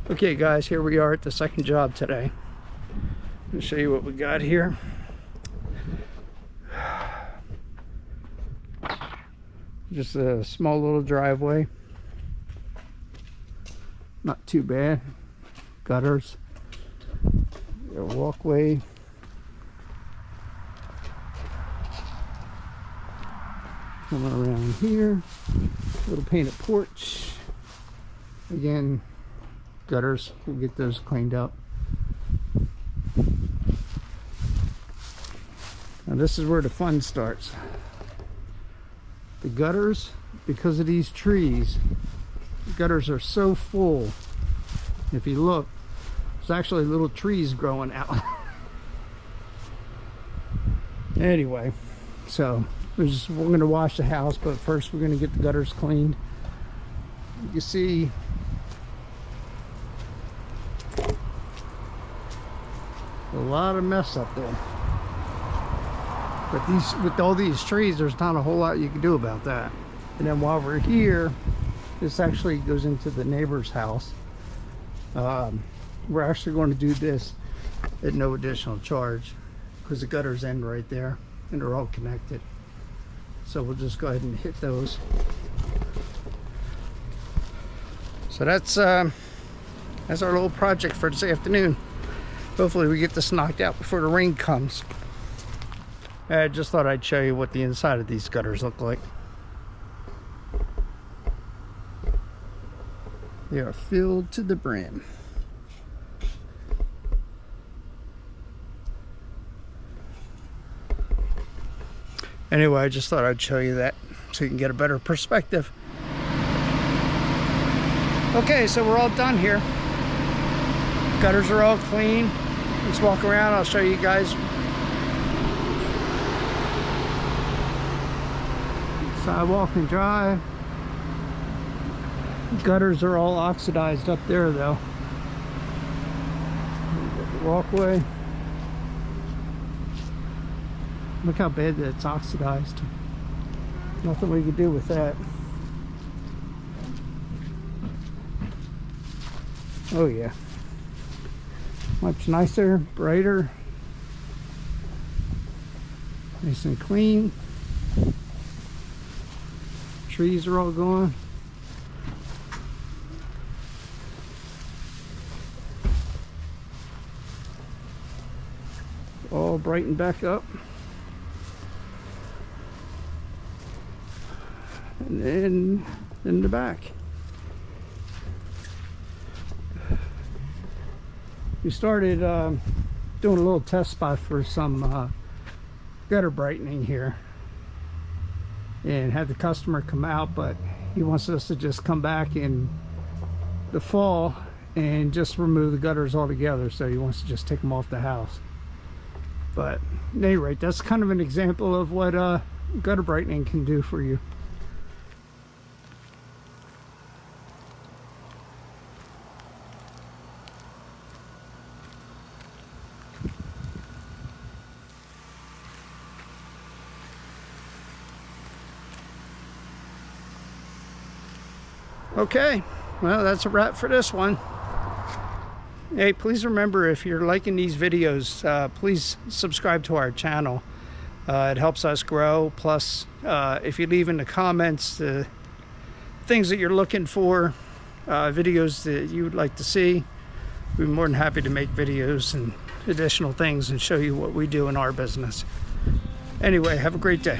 Okay guys, here we are at the second job today. I'll show you what we got here. Just a small little driveway. Not too bad. Gutters. A walkway. Coming around here. Little painted porch. Again, gutters. We'll get those cleaned up. Now this is where the fun starts. The gutters, because of these trees, the gutters are so full. If you look, there's actually little trees growing out. Anyway, so we're going to wash the house, but first we're going to get the gutters cleaned. You can see a lot of mess up there. But with all these trees, there's not a whole lot you can do about that. And then while we're here, this actually goes into the neighbor's house. We're actually going to do this at no additional charge because the gutters end right there and they're all connected. So we'll just go ahead and hit those. So that's our little project for this afternoon. Hopefully we get this knocked out before the rain comes. I just thought I'd show you what the inside of these gutters look like. They are filled to the brim. Anyway, I just thought I'd show you that so you can get a better perspective. Okay, so we're all done here. Gutters are all clean. Let's walk around. I'll show you guys. Sidewalk and drive. Gutters are all oxidized up there though. The walkway. Look how bad that's oxidized. Nothing we can do with that. Oh yeah. Much nicer, brighter. Nice and clean. Trees are all gone. All brightened back up. And then in the back. We started doing a little test spot for some gutter brightening here. And had the customer come out, but he wants us to just come back in the fall and just remove the gutters altogether. So he wants to just take them off the house. But at any rate, that's kind of an example of what gutter brightening can do for you. Okay, well, that's a wrap for this one. Hey, please remember, if you're liking these videos, please subscribe to our channel. It helps us grow. Plus, if you leave in the comments the things that you're looking for, videos that you would like to see, we're more than happy to make videos and additional things and show you what we do in our business. Anyway, have a great day.